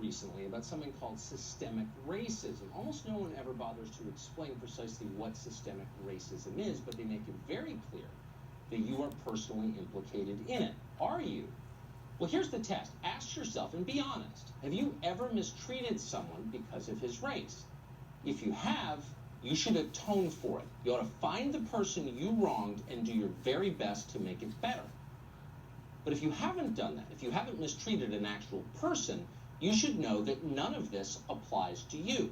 recently about something called systemic racism. Almost no one ever bothers to explain precisely what systemic racism is, but they make it very clear that you are personally implicated in it. Are you? Well, here's the test. Ask yourself and be honest. Have you ever mistreated someone because of his race? If you have, you should atone for it. You ought to find the person you wronged and do your very best to make it better. But if you haven't done that, if you haven't mistreated an actual person, you should know that none of this applies to you.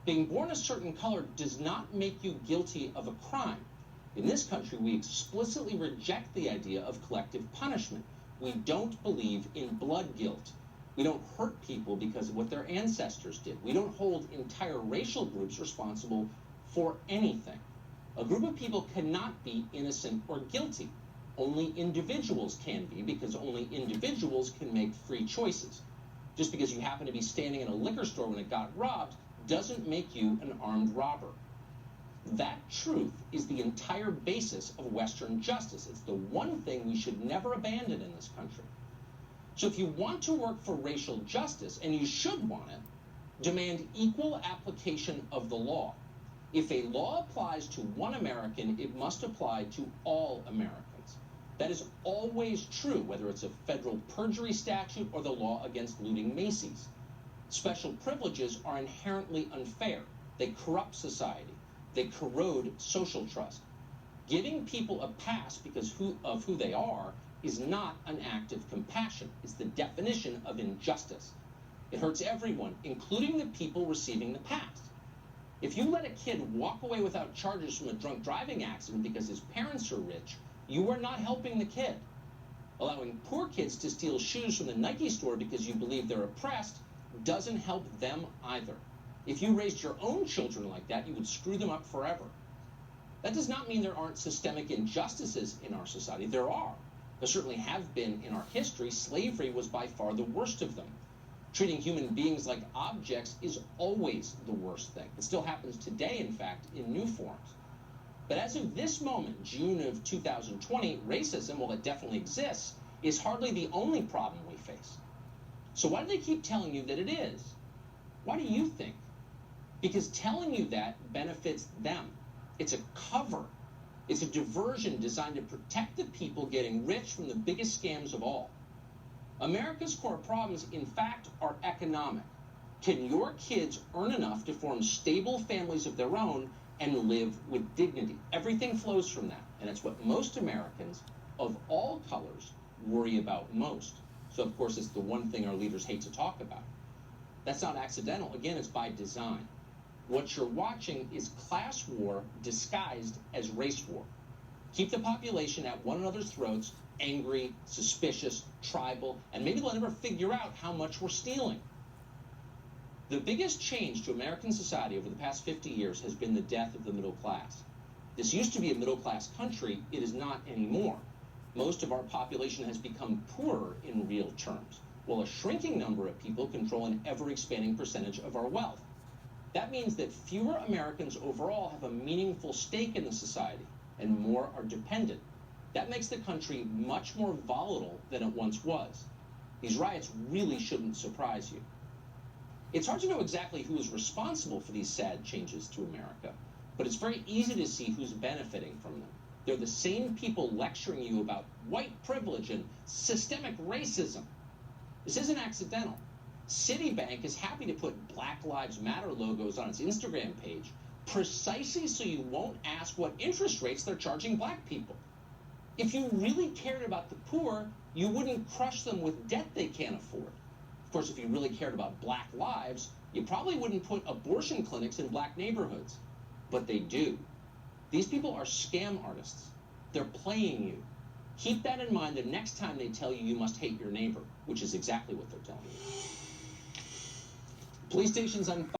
Being born a certain color does not make you guilty of a crime. In this country, we explicitly reject the idea of collective punishment. We don't believe in blood guilt. We don't hurt people because of what their ancestors did. We don't hold entire racial groups responsible for anything. A group of people cannot be innocent or guilty. Only individuals can be, because only individuals can make free choices. Just because you happen to be standing in a liquor store when it got robbed doesn't make you an armed robber. That truth is the entire basis of Western justice. It's the one thing we should never abandon in this country. So if you want to work for racial justice, and you should want it, demand equal application of the law. If a law applies to one American, it must apply to all Americans. That is always true, whether it's a federal perjury statute or the law against looting Macy's. Special privileges are inherently unfair. They corrupt society. They corrode social trust. Giving people a pass because of who they are is not an act of compassion. It's the definition of injustice. It hurts everyone, including the people receiving the pass. If you let a kid walk away without charges from a drunk driving accident because his parents are rich, you are not helping the kid. Allowing poor kids to steal shoes from the Nike store because you believe they're oppressed doesn't help them either. If you raised your own children like that, you would screw them up forever. That does not mean there aren't systemic injustices in our society. There are. There certainly have been in our history. Slavery was by far the worst of them. Treating human beings like objects is always the worst thing. It still happens today, in fact, in new forms. But as of this moment, June of 2020, racism, while it definitely exists, is hardly the only problem we face. So why do they keep telling you that it is? Why do you think? Because telling you that benefits them. It's a cover. It's a diversion designed to protect the people getting rich from the biggest scams of all. America's core problems, in fact, are economic. Can your kids earn enough to form stable families of their own and live with dignity? Everything flows from that, and it's what most Americans of all colors worry about most. So, of course, it's the one thing our leaders hate to talk about. That's not accidental. Again, it's by design. What you're watching is class war disguised as race war. Keep the population at one another's throats, angry, suspicious, tribal, and maybe they'll never figure out how much we're stealing. The biggest change to American society over the past 50 years has been the death of the middle class. This used to be a middle-class country. It is not anymore. Most of our population has become poorer in real terms, while a shrinking number of people control an ever-expanding percentage of our wealth. That means that fewer Americans overall have a meaningful stake in the society, and more are dependent. That makes the country much more volatile than it once was. These riots really shouldn't surprise you. It's hard to know exactly who is responsible for these sad changes to America, but it's very easy to see who's benefiting from them. They're the same people lecturing you about white privilege and systemic racism. This isn't accidental. Citibank is happy to put Black Lives Matter logos on its Instagram page precisely so you won't ask what interest rates they're charging black people. If you really cared about the poor, you wouldn't crush them with debt they can't afford. Of course, if you really cared about black lives, you probably wouldn't put abortion clinics in black neighborhoods. But they do. These people are scam artists. They're playing you. Keep that in mind the next time they tell you you must hate your neighbor, which is exactly what they're telling you. Police stations on